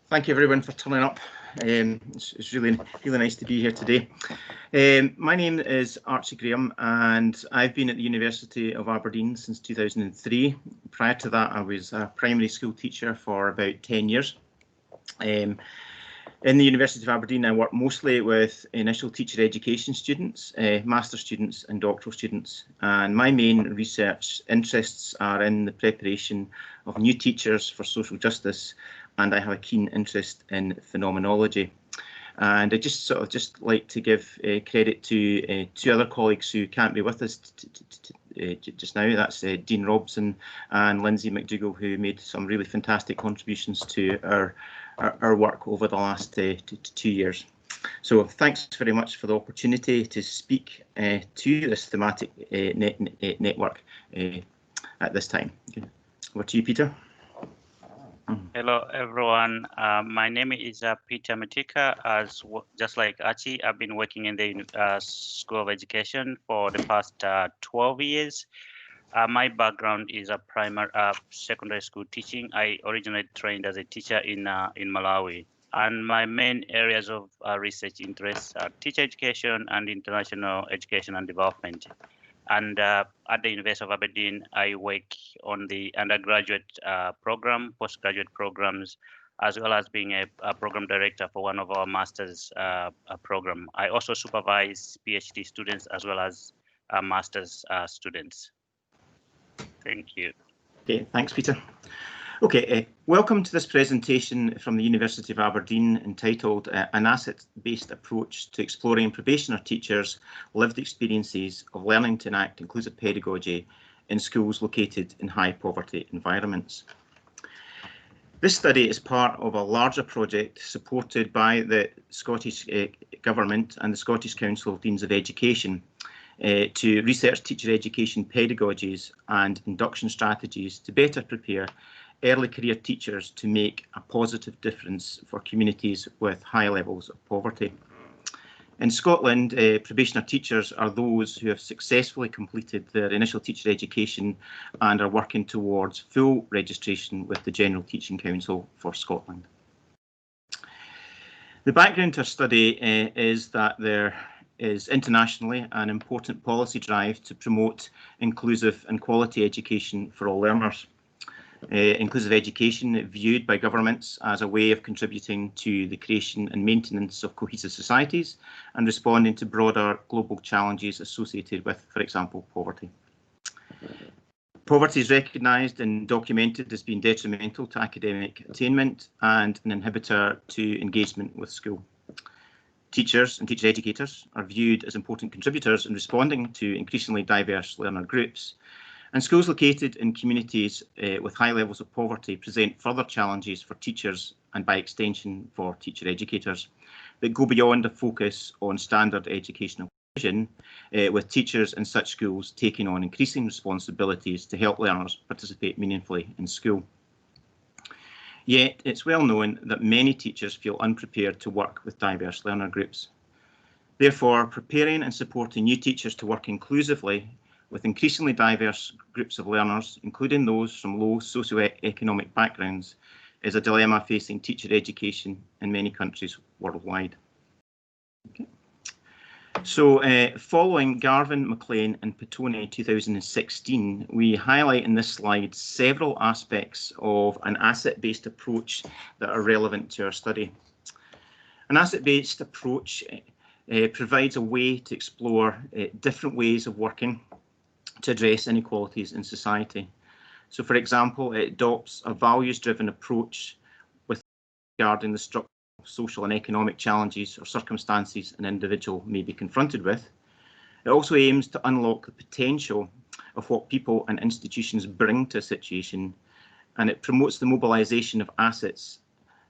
Thank you everyone for turning up. It's really nice to be here today. My name is Archie Graham and I've been at the University of Aberdeen since 2003. Prior to that I was a primary school teacher for about 10 years. In the University of Aberdeen I work mostly with initial teacher education students, master students and doctoral students, and my main research interests are in the preparation of new teachers for social justice, and I have a keen interest in phenomenology. And I just like to give credit to two other colleagues who can't be with us just now. That's Dean Robson and Lindsay MacDougall, who made some really fantastic contributions to our work over the last 2 years. So thanks very much for the opportunity to speak to this thematic network at this time. Okay. Over to you, Peter. Hello, everyone. My name is Peter Mtika. Just like Archie, I've been working in the School of Education for the past 12 years. My background is a secondary school teaching. I originally trained as a teacher in Malawi. And my main areas of research interests are teacher education and international education and development. And at the University of Aberdeen, I work on the undergraduate program, postgraduate programs, as well as being a program director for one of our master's program. I also supervise PhD students as well as master's students. Thank you. Okay, thanks, Peter. Okay, welcome to this presentation from the University of Aberdeen entitled An Asset-Based Approach to Exploring Probationer Teachers' Lived Experiences of Learning to Enact Inclusive Pedagogy in Schools Located in High Poverty Environments. This study is part of a larger project supported by the Scottish Government and the Scottish Council of Deans of Education to research teacher education pedagogies and induction strategies to better prepare early career teachers to make a positive difference for communities with high levels of poverty. In Scotland, probationer teachers are those who have successfully completed their initial teacher education and are working towards full registration with the General Teaching Council for Scotland. The background to our study is that there is internationally an important policy drive to promote inclusive and quality education for all learners. Inclusive education viewed by governments as a way of contributing to the creation and maintenance of cohesive societies and responding to broader global challenges associated with, for example, poverty. Poverty is recognised and documented as being detrimental to academic attainment and an inhibitor to engagement with school. Teachers and teacher educators are viewed as important contributors in responding to increasingly diverse learner groups. And schools located in communities with high levels of poverty present further challenges for teachers and by extension for teacher educators that go beyond a focus on standard educational provision, with teachers in such schools taking on increasing responsibilities to help learners participate meaningfully in school. Yet it's well known that many teachers feel unprepared to work with diverse learner groups. Therefore, preparing and supporting new teachers to work inclusively with increasingly diverse groups of learners, including those from low socioeconomic backgrounds, is a dilemma facing teacher education in many countries worldwide. Okay. So, following Garvin, McLean and Petone 2016, we highlight in this slide several aspects of an asset-based approach that are relevant to our study. An asset-based approach provides a way to explore different ways of working to address inequalities in society. So, for example, it adopts a values-driven approach with regarding the structural, social and economic challenges or circumstances an individual may be confronted with. It also aims to unlock the potential of what people and institutions bring to a situation, and it promotes the mobilisation of assets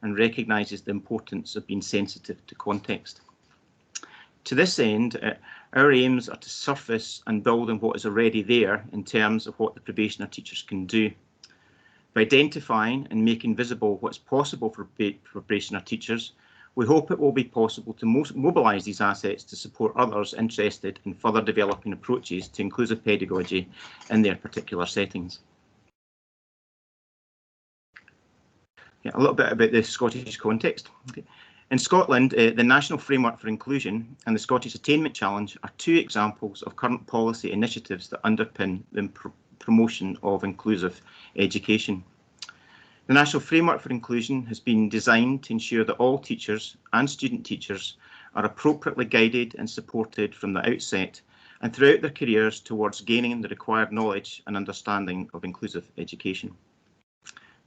and recognises the importance of being sensitive to context. To this end, our aims are to surface and build on what is already there in terms of what the probationer teachers can do. By identifying and making visible what's possible for probationer teachers, we hope it will be possible to mobilise these assets to support others interested in further developing approaches to inclusive pedagogy in their particular settings. Okay, a little bit about the Scottish context. Okay. In Scotland, the National Framework for Inclusion and the Scottish Attainment Challenge are two examples of current policy initiatives that underpin the promotion of inclusive education. The National Framework for Inclusion has been designed to ensure that all teachers and student teachers are appropriately guided and supported from the outset and throughout their careers towards gaining the required knowledge and understanding of inclusive education.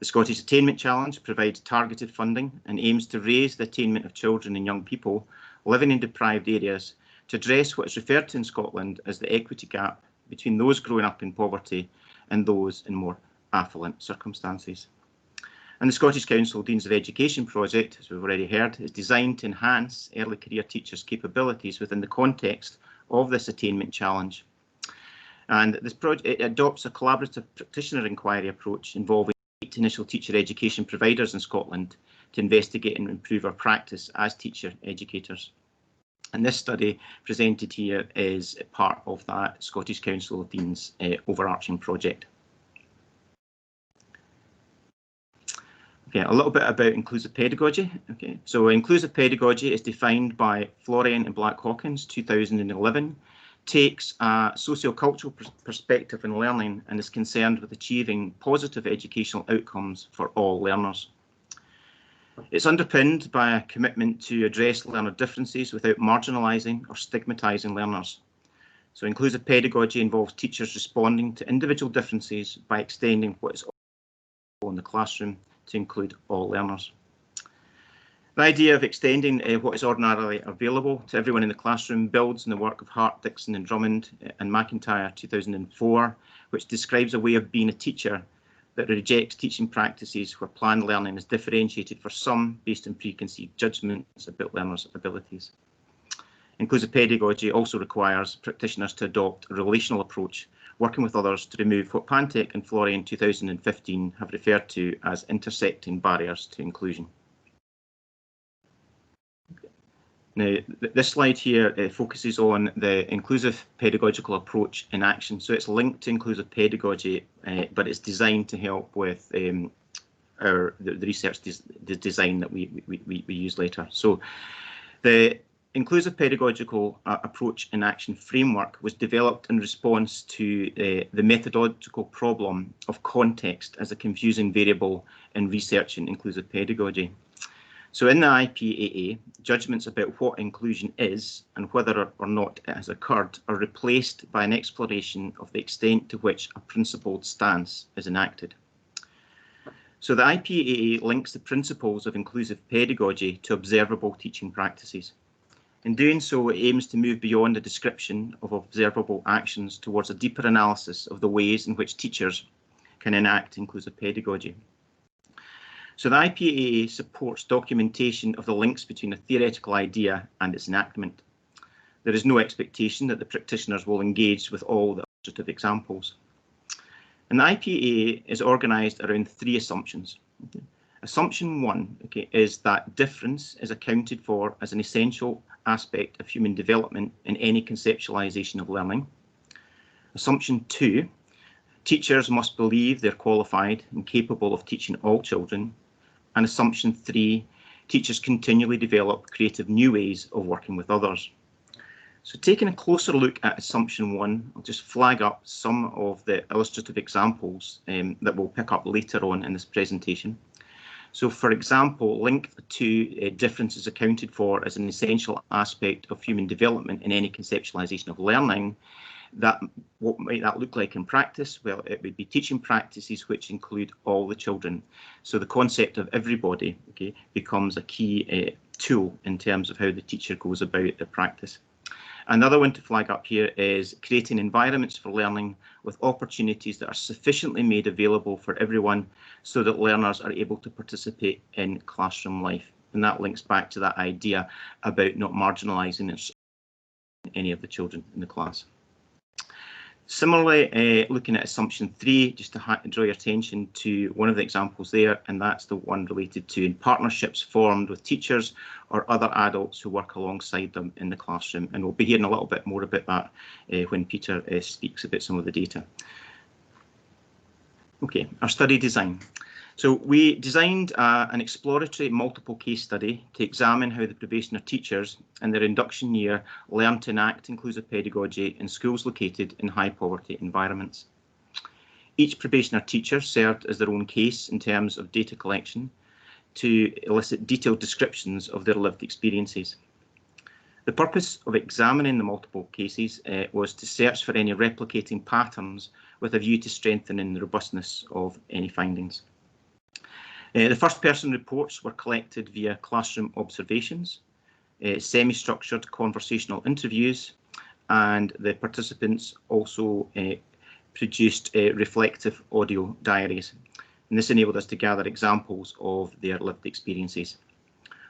The Scottish Attainment Challenge provides targeted funding and aims to raise the attainment of children and young people living in deprived areas to address what is referred to in Scotland as the equity gap between those growing up in poverty and those in more affluent circumstances. And the Scottish Council Deans of Education project, as we've already heard, is designed to enhance early career teachers' capabilities within the context of this attainment challenge. And this project adopts a collaborative practitioner inquiry approach involving 8 initial teacher education providers in Scotland to investigate and improve our practice as teacher educators. And this study presented here is part of that Scottish Council of Deans overarching project. Okay, a little bit about inclusive pedagogy. Okay, so inclusive pedagogy is defined by Florian and Black Hawkins, 2011, takes a socio-cultural perspective in learning and is concerned with achieving positive educational outcomes for all learners. It's underpinned by a commitment to address learner differences without marginalising or stigmatising learners. So inclusive pedagogy involves teachers responding to individual differences by extending what is available in the classroom to include all learners. The idea of extending what is ordinarily available to everyone in the classroom builds on the work of Hart, Dixon and Drummond and McIntyre 2004, which describes a way of being a teacher that rejects teaching practices where planned learning is differentiated for some based on preconceived judgments about learners' abilities. Inclusive pedagogy also requires practitioners to adopt a relational approach, working with others to remove what Pantek and Florian 2015 have referred to as intersecting barriers to inclusion. Now, this slide here focuses on the inclusive pedagogical approach in action. So it's linked to inclusive pedagogy, but it's designed to help with the research design that we use later. So the inclusive pedagogical approach in action framework was developed in response to the methodological problem of context as a confusing variable in researching inclusive pedagogy. So in the IPAA, judgments about what inclusion is and whether or not it has occurred are replaced by an exploration of the extent to which a principled stance is enacted. So the IPAA links the principles of inclusive pedagogy to observable teaching practices. In doing so, it aims to move beyond the description of observable actions towards a deeper analysis of the ways in which teachers can enact inclusive pedagogy. So the IPAA supports documentation of the links between a theoretical idea and its enactment. There is no expectation that the practitioners will engage with all the illustrative examples. And the IPAA is organised around 3 assumptions. Okay. Assumption 1 is that difference is accounted for as an essential aspect of human development in any conceptualisation of learning. Assumption 2, teachers must believe they're qualified and capable of teaching all children. And assumption 3, teachers continually develop creative new ways of working with others. So taking a closer look at assumption 1, I'll just flag up some of the illustrative examples that we'll pick up later on in this presentation. So for example, link to differences accounted for as an essential aspect of human development in any conceptualisation of learning. What might that look like in practice? Well, it would be teaching practices which include all the children. So the concept of everybody becomes a key tool in terms of how the teacher goes about their practice. Another one to flag up here is creating environments for learning with opportunities that are sufficiently made available for everyone so that learners are able to participate in classroom life. And that links back to that idea about not marginalising any of the children in the class. Similarly, looking at assumption 3, just to draw your attention to one of the examples there, and that's the one related to partnerships formed with teachers or other adults who work alongside them in the classroom. And we'll be hearing a little bit more about that when Peter speaks about some of the data. Okay, our study design. So we designed an exploratory multiple case study to examine how the probationer teachers in their induction year learn to enact inclusive pedagogy in schools located in high poverty environments. Each probationer teacher served as their own case in terms of data collection to elicit detailed descriptions of their lived experiences. The purpose of examining the multiple cases was to search for any replicating patterns with a view to strengthening the robustness of any findings. The first-person reports were collected via classroom observations, semi-structured conversational interviews, and the participants also produced reflective audio diaries. And this enabled us to gather examples of their lived experiences.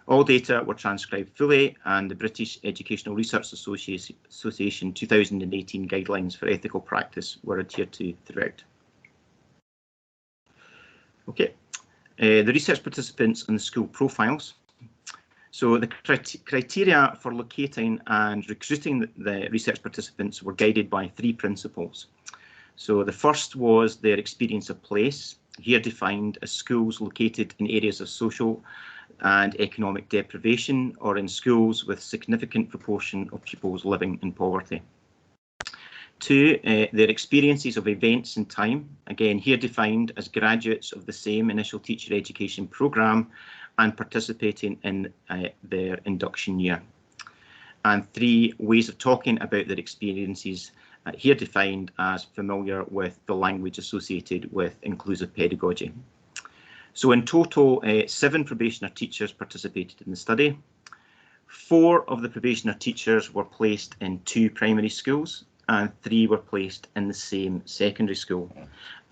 All data were transcribed fully, and the British Educational Research Association 2018 guidelines for ethical practice were adhered to throughout. Okay. The research participants and the school profiles. So the criteria for locating and recruiting the research participants were guided by 3 principles. So the first was their experience of place, here defined as schools located in areas of social and economic deprivation or in schools with significant proportion of pupils living in poverty. 2, their experiences of events in time, again here defined as graduates of the same initial teacher education programme and participating in their induction year. And 3, ways of talking about their experiences, here defined as familiar with the language associated with inclusive pedagogy. So in total, 7 probationer teachers participated in the study. 4 of the probationer teachers were placed in 2 primary schools, and 3 were placed in the same secondary school,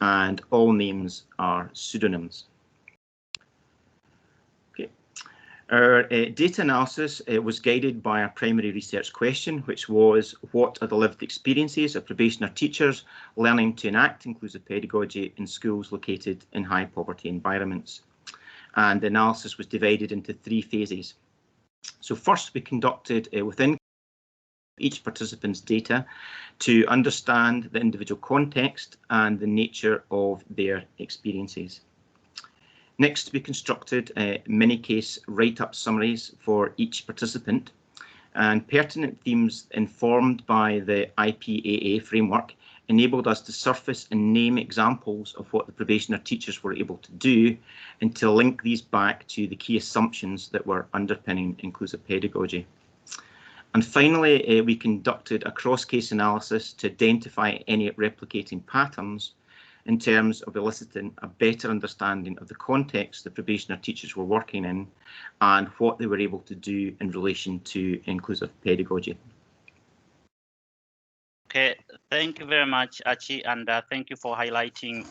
and all names are pseudonyms. Okay. Our data analysis was guided by our primary research question, which was, what are the lived experiences of probationer teachers learning to enact inclusive pedagogy in schools located in high poverty environments? And the analysis was divided into 3 phases. So first, we conducted within each participant's data to understand the individual context and the nature of their experiences. Next, we constructed mini-case write-up summaries for each participant, and pertinent themes informed by the IPAA framework enabled us to surface and name examples of what the probationer teachers were able to do and to link these back to the key assumptions that were underpinning inclusive pedagogy. And finally, we conducted a cross-case analysis to identify any replicating patterns in terms of eliciting a better understanding of the context the probationer teachers were working in and what they were able to do in relation to inclusive pedagogy. Okay, thank you very much, Archie, and thank you for highlighting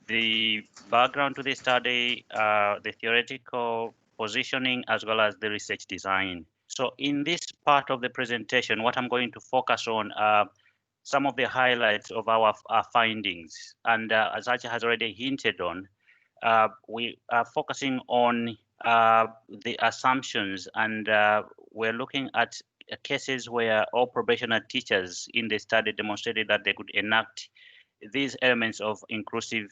the background to the study, the theoretical positioning, as well as the research design. So in this part of the presentation, what I'm going to focus on are some of the highlights of our findings. And as Archie has already hinted on, we are focusing on the assumptions, and we're looking at cases where all probationer teachers in the study demonstrated that they could enact these elements of inclusive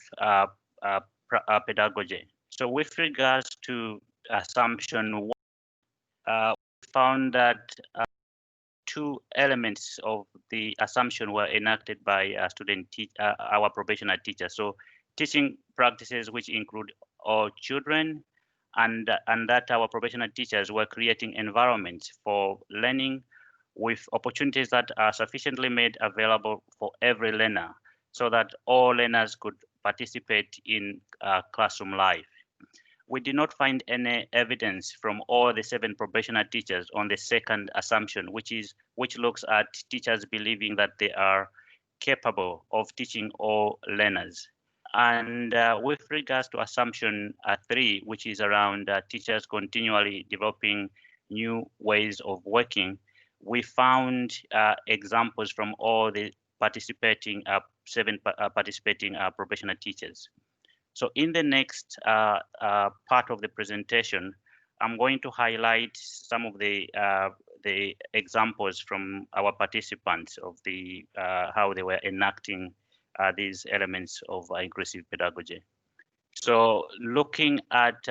pedagogy. So with regards to assumption 1, we found that 2 elements of the assumption were enacted by our probationer teachers. So teaching practices which include all children, and that our probationer teachers were creating environments for learning with opportunities that are sufficiently made available for every learner so that all learners could participate in classroom life. We did not find any evidence from all the 7 probationer teachers on the second assumption, which looks at teachers believing that they are capable of teaching all learners. And with regards to assumption 3, which is around teachers continually developing new ways of working, we found examples from all the participating 7 participating probationer teachers. So in the next part of the presentation, I'm going to highlight some of the examples from our participants of the how they were enacting these elements of inclusive pedagogy. So looking at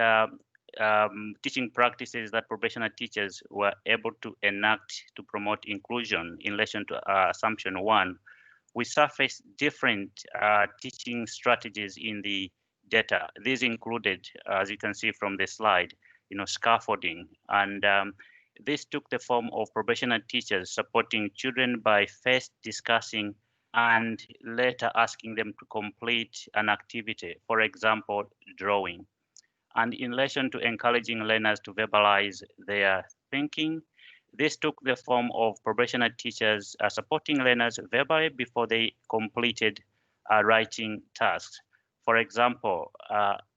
teaching practices that probationer teachers were able to enact to promote inclusion in relation to assumption one, we surfaced different teaching strategies in the data. These included, as you can see from the slide, scaffolding, and this took the form of probationer teachers supporting children by first discussing and later asking them to complete an activity, for example, drawing. And in relation to encouraging learners to verbalize their thinking, this took the form of probationer teachers supporting learners verbally before they completed writing tasks. For example,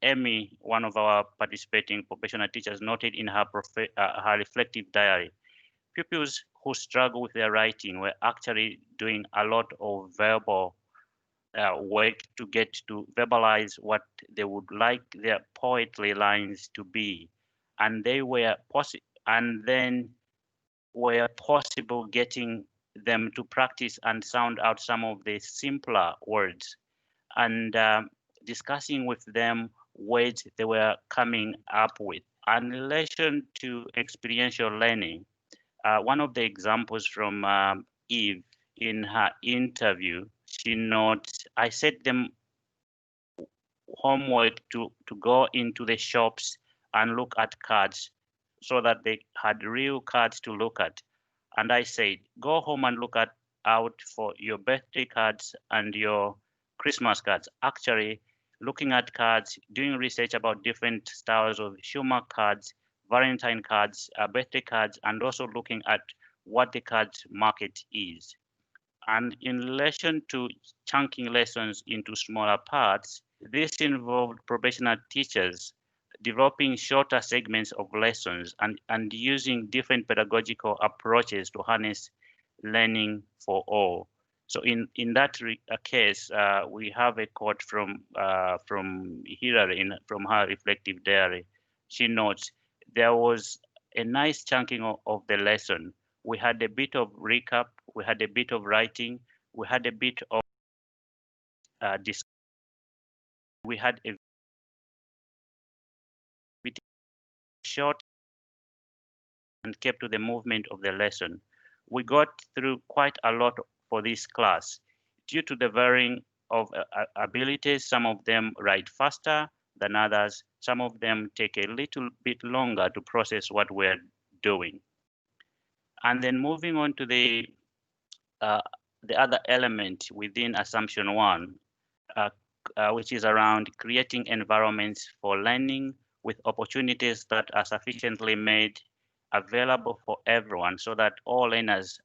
Amy, one of our participating probationer teachers, noted in her reflective diary, pupils who struggle with their writing were actually doing a lot of verbal work to get to verbalize what they would like their poetry lines to be, and they were possible getting them to practice and sound out some of the simpler words, and discussing with them words they were coming up with. And in relation to experiential learning, one of the examples from Eve in her interview, she notes, I set them homework to go into the shops and look at cards so that they had real cards to look at. And I said, go home and look out for your birthday cards and your Christmas cards. Actually, looking at cards, doing research about different styles of humor cards, Valentine cards, birthday cards, and also looking at what the cards market is. And in relation to chunking lessons into smaller parts, this involved probationer teachers developing shorter segments of lessons and using different pedagogical approaches to harness learning for all. So in that case, we have a quote from Hilary from her reflective diary. She notes, there was a nice chunking of the lesson. We had a bit of recap, we had a bit of writing, we had a bit of we had a bit short and kept to the movement of the lesson. We got through quite a lot for this class. Due to the varying of abilities, some of them write faster than others. Some of them take a little bit longer to process what we're doing. And then moving on to the other element within assumption one, which is around creating environments for learning with opportunities that are sufficiently made available for everyone so that all learners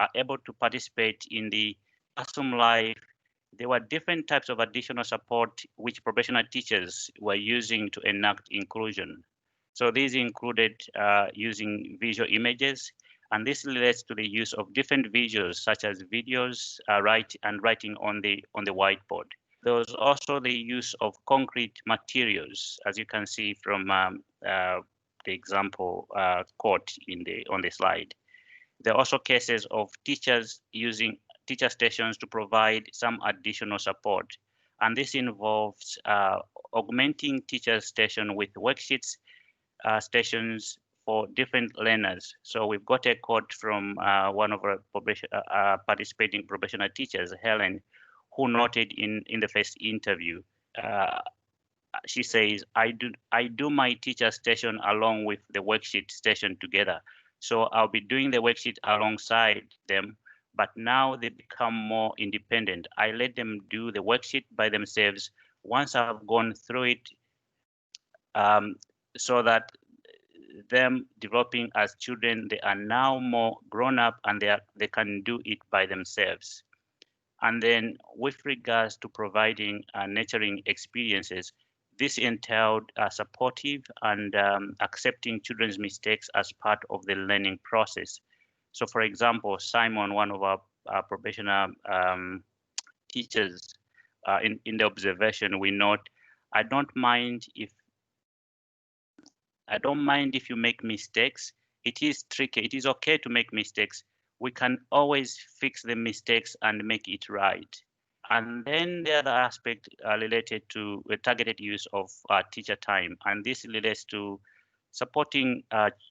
are able to participate in the classroom life. There were different types of additional support which probationer teachers were using to enact inclusion. So these included using visual images, and this relates to the use of different visuals such as videos, writing on the whiteboard. There was also the use of concrete materials, as you can see from the example quote on the slide. There are also cases of teachers using teacher stations to provide some additional support. And this involves augmenting teacher station with worksheets stations for different learners. So we've got a quote from one of our participating probationer teachers, Helen, who noted in the first interview, she says, I do my teacher station along with the worksheet station together. So I'll be doing the worksheet alongside them, but now they become more independent. I let them do the worksheet by themselves once I've gone through it, so that them developing as children, they are now more grown up and they can do it by themselves. And then with regards to providing nurturing experiences, this entailed supportive and accepting children's mistakes as part of the learning process. So for example, Simon, one of our probationer teachers, in the observation, we note, I don't mind if you make mistakes. It is tricky. It is okay to make mistakes. We can always fix the mistakes and make it right. And then the other aspect related to the targeted use of teacher time, and this relates to supporting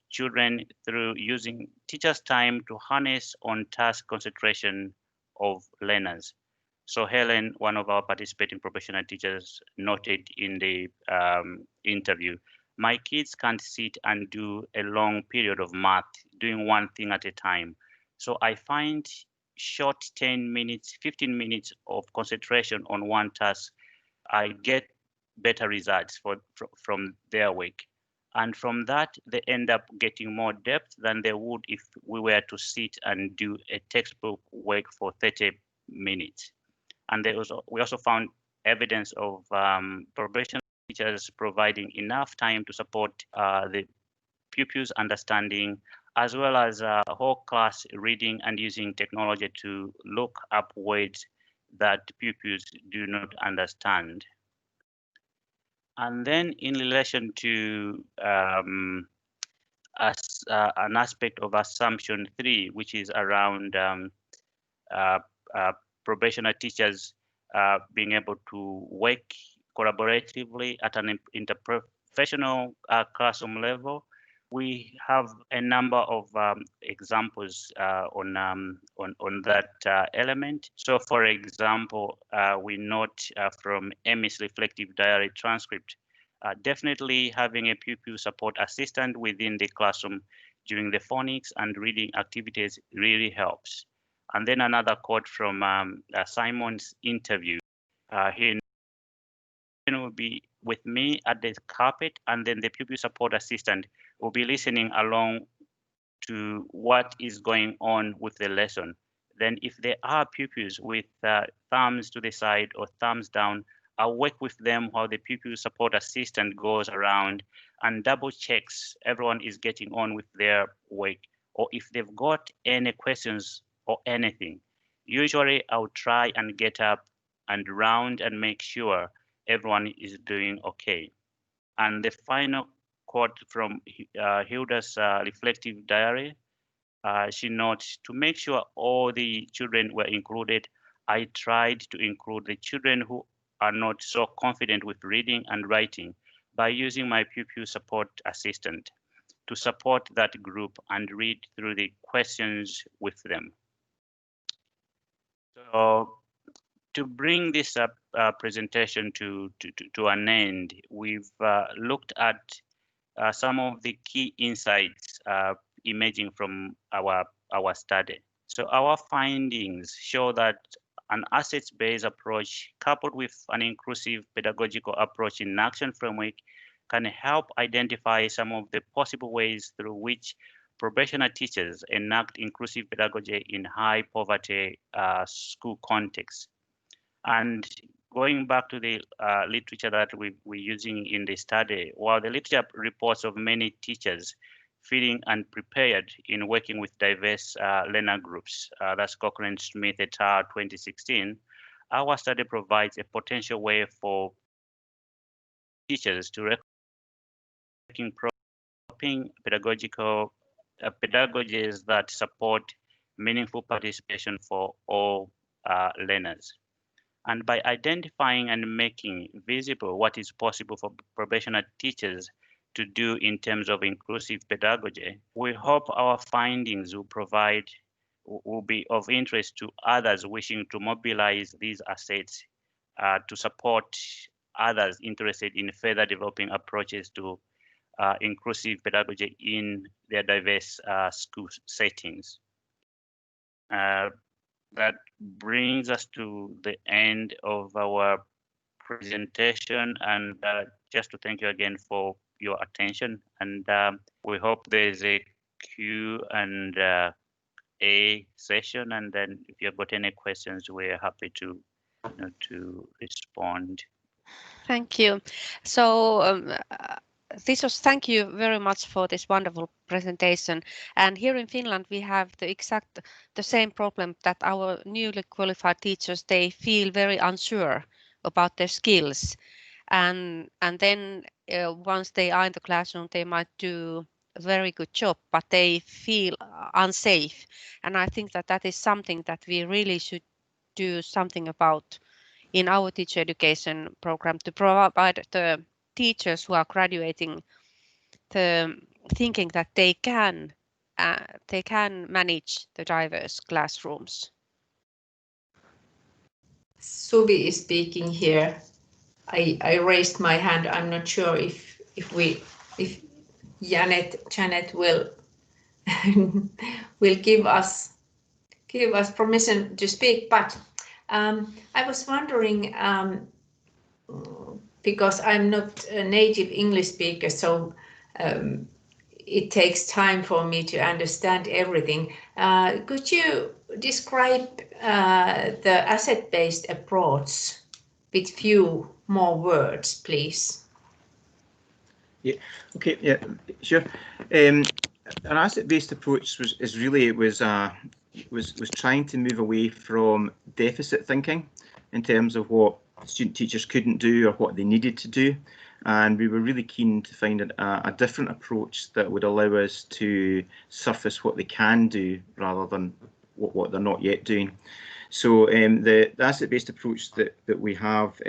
children through using teachers' time to harness on task concentration of learners. So Helen, one of our participating professional teachers, noted in the interview, my kids can't sit and do a long period of math, doing one thing at a time. So I find short 10 minutes, 15 minutes of concentration on one task, I get better results from their work. And from that, they end up getting more depth than they would if we were to sit and do a textbook work for 30 minutes. And we also found evidence of probation teachers providing enough time to support the pupils' understanding, as well as whole class reading and using technology to look up words that pupils do not understand. And then in relation to an aspect of assumption 3, which is around probationer teachers being able to work collaboratively at an interprofessional classroom level, we have a number of examples on that element. So, for example, we note from Amy's reflective diary transcript, definitely having a pupil support assistant within the classroom during the phonics and reading activities really helps. And then another quote from Simon's interview. He will be with me at the carpet, and then the pupil support assistant will be listening along to what is going on with the lesson. Then if there are pupils with thumbs to the side or thumbs down, I'll work with them while the pupil support assistant goes around and double checks everyone is getting on with their work, or if they've got any questions or anything. Usually I'll try and get up and round and make sure everyone is doing okay. And the final quote from Hilda's reflective diary, she notes, to make sure all the children were included, I tried to include the children who are not so confident with reading and writing by using my pupil support assistant to support that group and read through the questions with them. So to bring this presentation to an end, we've looked at some of the key insights emerging from our study. So our findings show that an assets-based approach coupled with an inclusive pedagogical approach in action framework can help identify some of the possible ways through which probationer teachers enact inclusive pedagogy in high poverty school contexts. And going back to the literature that we're using in the study, while the literature reports of many teachers feeling unprepared in working with diverse learner groups, that's Cochrane-Smith et al. 2016, our study provides a potential way for teachers to recognize pedagogical pedagogies that support meaningful participation for all learners. And by identifying and making visible what is possible for probationer teachers to do in terms of inclusive pedagogy, we hope our findings will be of interest to others wishing to mobilize these assets to support others interested in further developing approaches to inclusive pedagogy in their diverse school settings. That brings us to the end of our presentation, and just to thank you again for your attention, and we hope there's a Q&A session, and then if you've got any questions, we're happy to respond. Thank you. So thank you very much for this wonderful presentation. And here in Finland, we have the same problem that our newly qualified teachers, they feel very unsure about their skills. And then once they are in the classroom, they might do a very good job, but they feel unsafe. And I think that is something that we really should do something about in our teacher education program to provide the teachers who are graduating the thinking that they can manage the diverse classrooms? Suvi is speaking here. I raised my hand. I'm not sure if Janet will will give us permission to speak. But I was wondering, because I'm not a native English speaker, so it takes time for me to understand everything. Could you describe the asset-based approach with few more words, please? Yeah. Okay. Yeah. Sure. An asset-based approach was trying to move away from deficit thinking in terms of what student teachers couldn't do or what they needed to do, and we were really keen to find a different approach that would allow us to surface what they can do rather than what they're not yet doing. So the asset-based approach that we have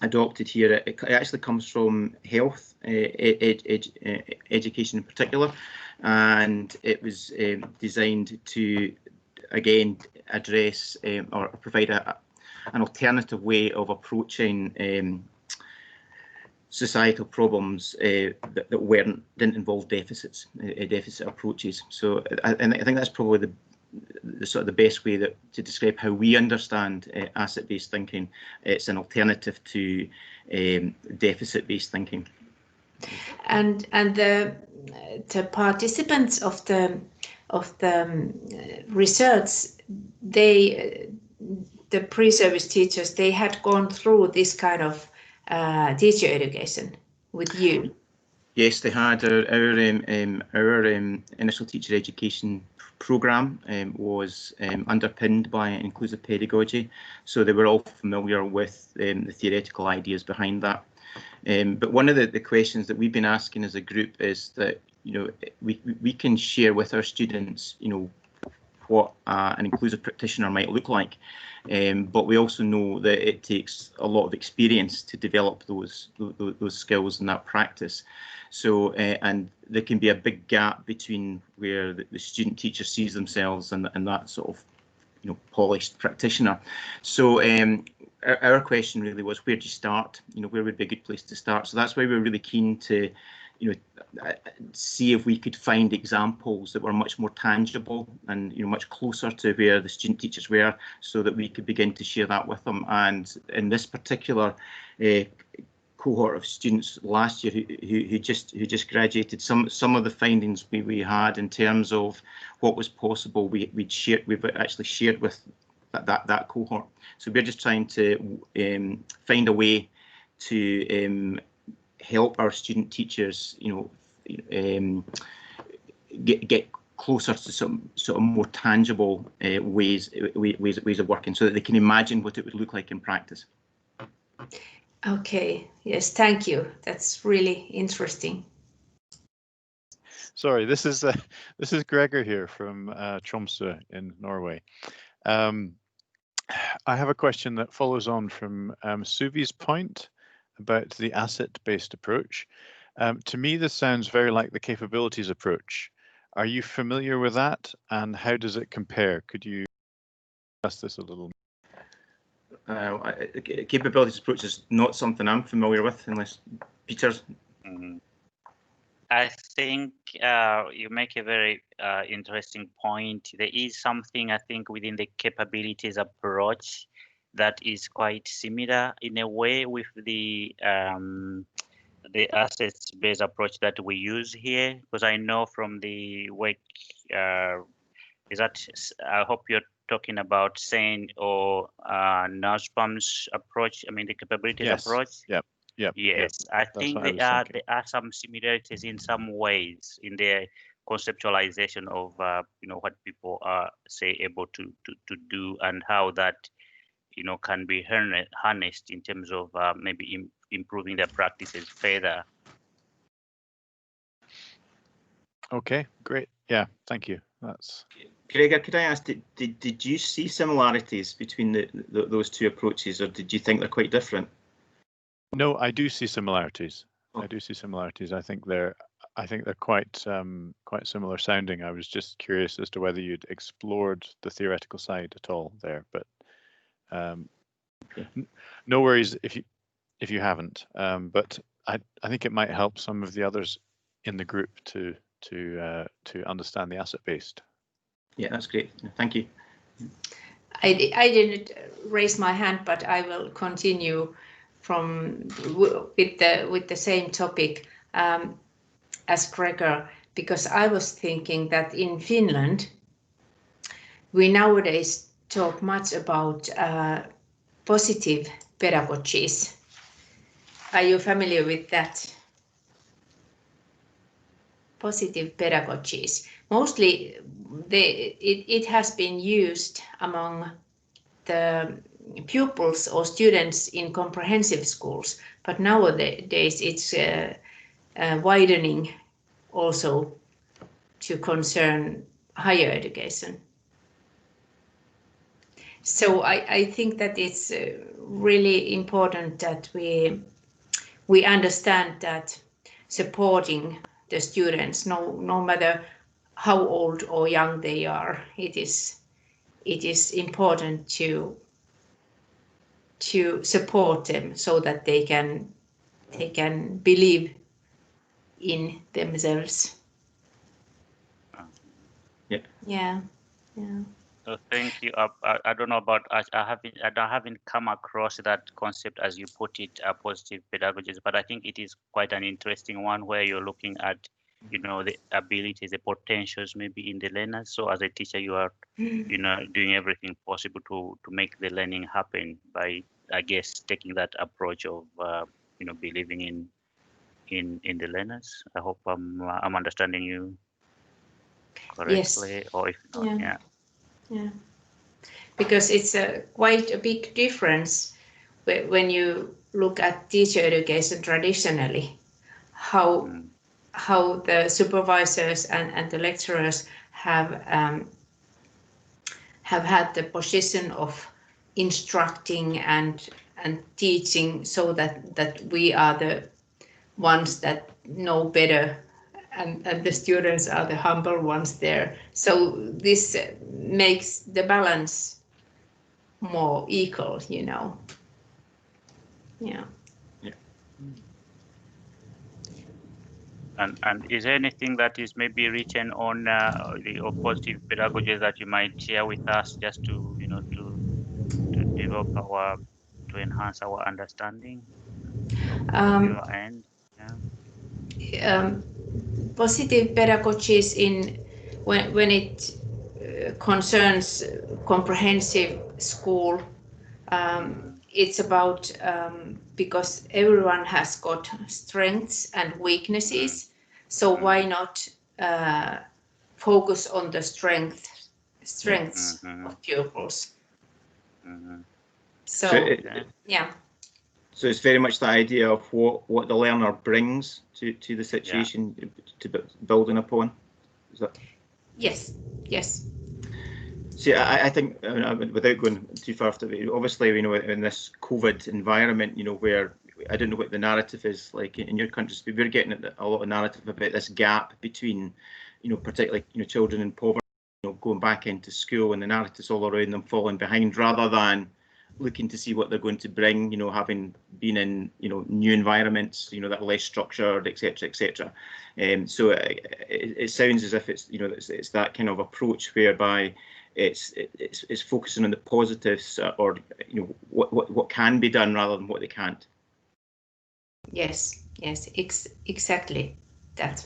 adopted here, it actually comes from health education in particular, and it was designed to again address or provide an alternative way of approaching societal problems that didn't involve deficit approaches. So I think that's probably the sort of the best way to describe how we understand asset-based thinking. It's an alternative to deficit-based thinking. And the participants of the research, the pre-service teachers, they had gone through this kind of teacher education with you. Yes, they had. Our initial teacher education programme was underpinned by inclusive pedagogy, so they were all familiar with the theoretical ideas behind that. But one of the questions that we've been asking as a group is that, you know, we can share with our students, you know, what an inclusive practitioner might look like, but we also know that it takes a lot of experience to develop those skills and that practice. So and there can be a big gap between where the student teacher sees themselves and that sort of, you know, polished practitioner. So our question really was, where do you start? You know, where would be a good place to start? So that's why we're really keen to, you know, see if we could find examples that were much more tangible and, you know, much closer to where the student teachers were, so that we could begin to share that with them. And in this particular cohort of students last year who just graduated, some of the findings we had in terms of what was possible, we've actually shared with that cohort. So we're just trying to find a way to help our student teachers, you know, get closer to some sort of more tangible ways of working, so that they can imagine what it would look like in practice. Okay, yes, thank you. That's really interesting. Sorry, this is Gregor here from Tromsø in Norway. I have a question that follows on from Suvi's point about the asset-based approach. To me, this sounds very like the capabilities approach. Are you familiar with that, and how does it compare? Could you discuss this a little? Capabilities approach is not something I'm familiar with, unless Peter's. I think you make a very interesting point. There is something, I think, within the capabilities approach that is quite similar in a way with the assets-based approach that we use here, because I know from the work is that I hope you're talking about SANE or NASPAM's approach. I mean, the capabilities approach. Yep. Yes, yep. I think there are some similarities in some ways in their conceptualization of you know, what people are able to do, and how that, you know, can be harnessed in terms of maybe improving their practices further. Okay, great. Yeah, thank you. That's. Gregor, could I ask, did you see similarities between those two approaches, or did you think they're quite different? No, I do see similarities. Oh. I do see similarities. I think they're quite quite similar sounding. I was just curious as to whether you'd explored the theoretical side at all there, but no worries if you haven't. But I think it might help some of the others in the group to understand the asset based. Yeah, that's great. Thank you. I didn't raise my hand, but I will continue with the same topic as Gregor, because I was thinking that in Finland we nowadays talk much about positive pedagogies. Are you familiar with that? Positive pedagogies. Mostly it has been used among the pupils or students in comprehensive schools, but nowadays it's widening also to concern higher education. So I think that it's really important that we understand that supporting the students, no matter how old or young they are, it is important to support them so that they can believe in themselves. Yeah. So thank you. I don't know about I haven't come across that concept as you put it, positive pedagogies, but I think it is quite an interesting one where you're looking at, the abilities, the potentials maybe in the learners. So as a teacher, you are, doing everything possible to make the learning happen by, I guess, taking that approach of, believing in the learners. I hope I'm understanding you correctly, Yes. or if not, Yeah. Because it's quite a big difference when you look at teacher education traditionally, how the supervisors and the lecturers have had the position of instructing and teaching, so that we are the ones that know better, and the students are the humble ones there. So this makes the balance more equal, Yeah. And is there anything that is maybe written on the positive pedagogy that you might share with us, just to to develop to enhance our understanding from your end? Positive pedagogies when it concerns comprehensive school, it's about because everyone has got strengths and weaknesses, so why not focus on the strengths of pupils. So it's very much the idea of what the learner brings to the situation to building upon. Is that? Yes. See, I think, without going too far, obviously, in this COVID environment, where I don't know what the narrative is like in your countries, but we're getting a lot of narrative about this gap between, particularly, children in poverty, going back into school, and the narrative's all around them falling behind, rather than looking to see what they're going to bring, having been in, new environments, that are less structured, etc., etc. So it sounds as if it's, it's that kind of approach whereby it's focusing on the positives, or what can be done rather than what they can't. Yes, exactly that.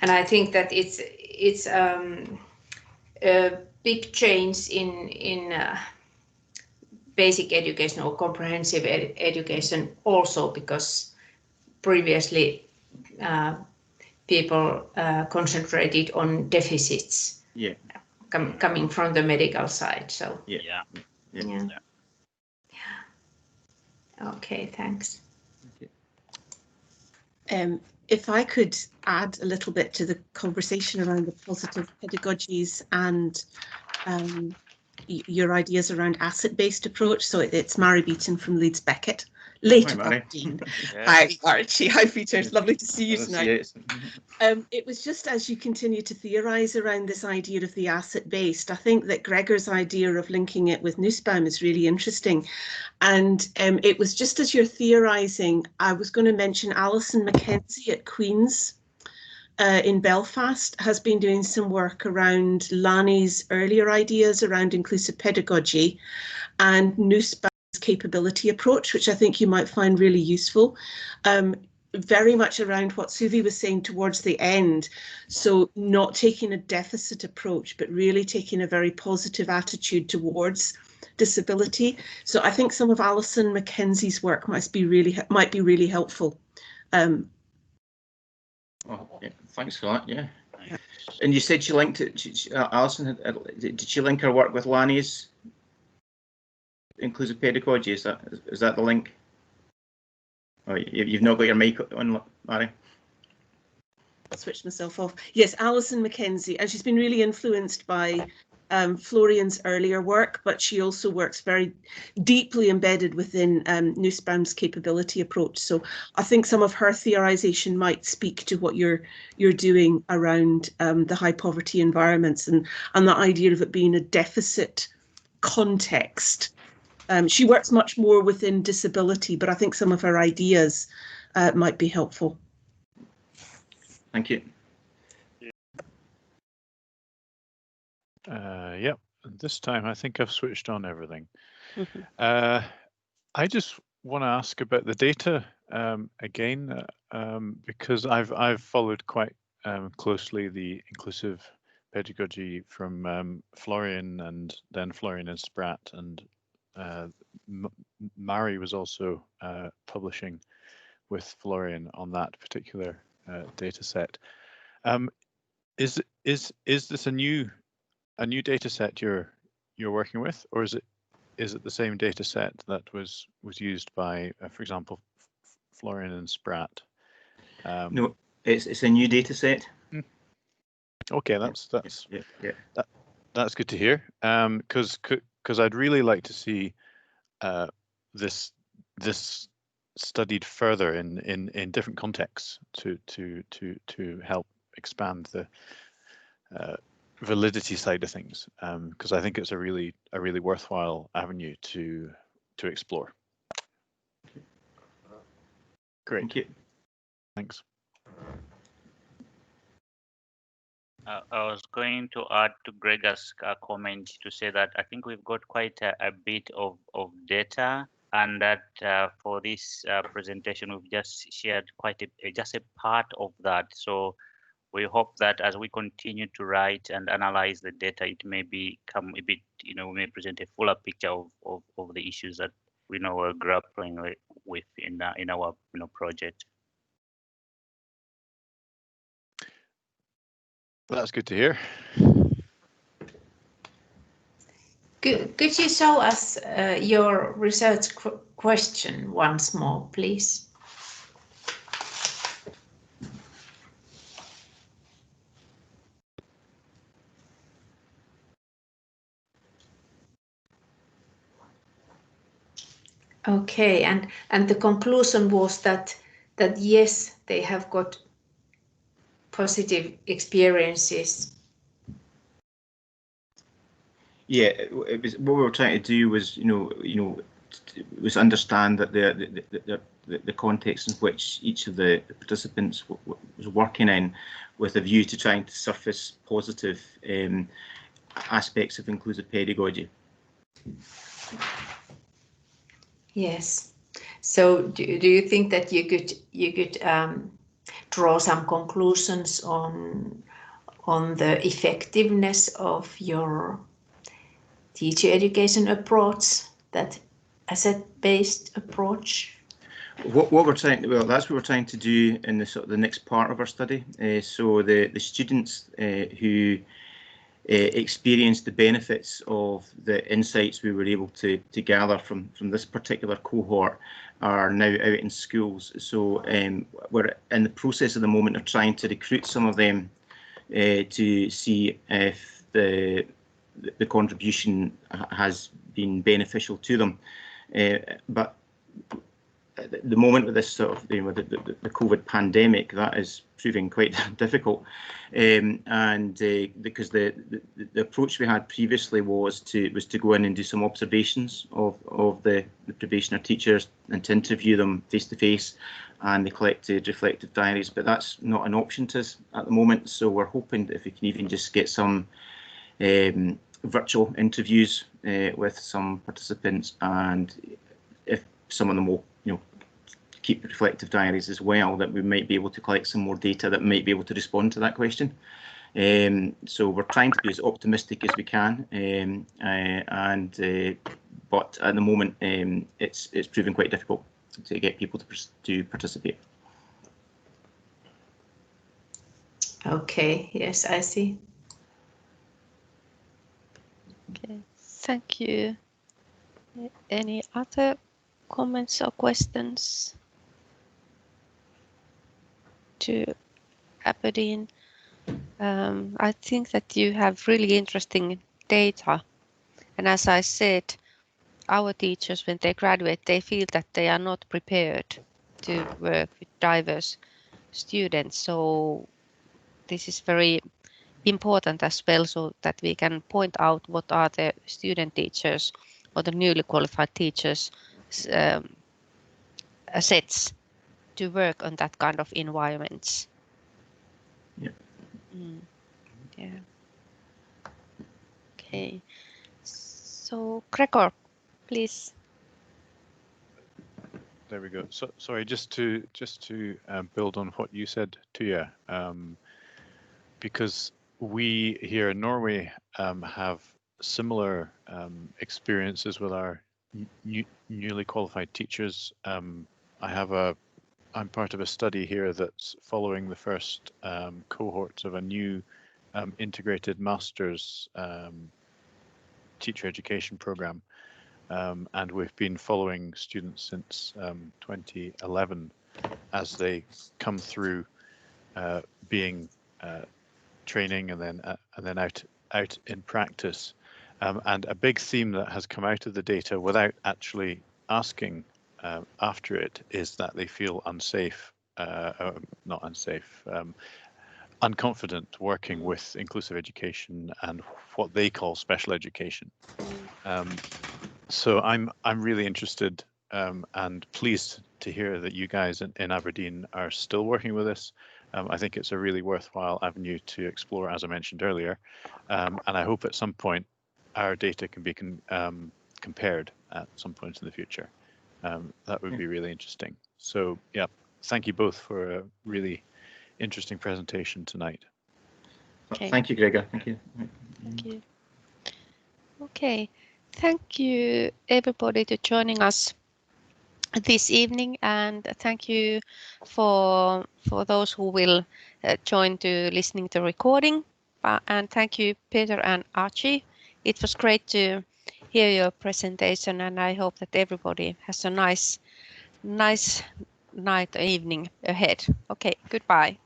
And I think that it's a big change in basic education or comprehensive education also, because previously people concentrated on deficits. Yeah. Coming from the medical side. So yeah. Okay, thanks. if I could add a little bit to the conversation around the positive pedagogies and your ideas around asset-based approach. So it's Mary Beaton from Leeds Beckett, late Aberdeen. Hi, Archie. Hi, Peter. It's lovely to see you tonight. It was just as you continue to theorise around this idea of the asset-based, I think that Gregor's idea of linking it with Nussbaum is really interesting. And it was just as you're theorising, I was going to mention Alison Mackenzie at Queen's in Belfast has been doing some work around Lani's earlier ideas around inclusive pedagogy and Nussbaum's capability approach, which I think you might find really useful. Very much around what Suvi was saying towards the end. So not taking a deficit approach, but really taking a very positive attitude towards disability. So I think some of Alison Mackenzie's work might be really helpful. Oh, yeah, thanks for that. Yeah, and you said she linked it. Alison, did she link her work with Lani's inclusive pedagogy? Is that the link? Oh, you've not got your mic on, Mary. I'll switch myself off. Yes, Alison Mackenzie, and she's been really influenced by Florian's earlier work, but she also works very deeply embedded within Nussbaum's capability approach. So I think some of her theorization might speak to what you're doing around the high poverty environments and the idea of it being a deficit context. She works much more within disability, but I think some of her ideas might be helpful. Thank you. Yep, this time I think I've switched on everything. Mm-hmm. I just want to ask about the data again, because I've followed quite closely the inclusive pedagogy from Florian and then Florian and Spratt, and Mari was also publishing with Florian on that particular data set. Is this a new data set you're working with, or is it the same data set that was used by, for example, Florian and Spratt? No, it's a new data set. Okay, that's good to hear. Because I'd really like to see this studied further in different contexts to help expand the validity side of things, because I think it's a really worthwhile avenue to explore. Great. Thank you. Thanks. I was going to add to Gregor's comment to say that I think we've got quite a bit of data, and that for this presentation we've just shared just a part of that. So we hope that as we continue to write and analyze the data, it may become a bit, we may present a fuller picture of the issues that we know we're grappling with in our project. That's good to hear. Could you show us your research question once more, please? Okay, and the conclusion was that yes, they have got positive experiences. Yeah, it was what we were trying to do was was understand that the context in which each of the participants was working in, with a view to trying to surface positive aspects of inclusive pedagogy. Yes. So do you think that you could draw some conclusions on the effectiveness of your teacher education approach, that asset-based approach? What we're trying to, that's what we're trying to do in the next part of our study. So the students who experienced the benefits of the insights we were able to gather from this particular cohort are now out in schools. So we're in the process at the moment of trying to recruit some of them to see if the contribution has been beneficial to them. But at the moment with this sort of the COVID pandemic, that is proving quite difficult, because the approach we had previously was to go in and do some observations of the probationer teachers and to interview them face to face, and they collected reflective diaries. But that's not an option to us at the moment. So we're hoping that if we can even just get some virtual interviews with some participants, and if some of them will, keep reflective diaries as well, that we might be able to collect some more data that might be able to respond to that question. So we're trying to be as optimistic as we can, but at the moment it's proving quite difficult to get people to participate. Okay, yes, I see. Okay, thank you. Any other comments or questions to Aberdeen? I think that you have really interesting data, and as I said, our teachers, when they graduate, they feel that they are not prepared to work with diverse students. So this is very important as well, so that we can point out what are the student teachers or the newly qualified teachers assets to work on that kind of environments. Yeah. Yeah. Okay. So Gregor, please. There we go. So sorry, just to build on what you said, Tuya, because we here in Norway have similar experiences with our newly qualified teachers. I'm part of a study here that's following the first cohorts of a new integrated master's teacher education program. And we've been following students since 2011 as they come through being training and then out in practice. And a big theme that has come out of the data without actually asking after it is that they feel unsafe, not unsafe, unconfident working with inclusive education and what they call special education. So I'm really interested and pleased to hear that you guys in Aberdeen are still working with this. I think it's a really worthwhile avenue to explore, as I mentioned earlier, and I hope at some point our data can be compared at some point in the future. That would be really interesting. So yeah, thank you both for a really interesting presentation tonight. Okay. Thank you, Gregor. Thank you. Thank you. Okay, thank you everybody to joining us this evening, and thank you for those who will join to listening to recording. And thank you, Peter and Archie. It was great to hear your presentation, and I hope that everybody has a nice night or evening ahead. Okay, goodbye.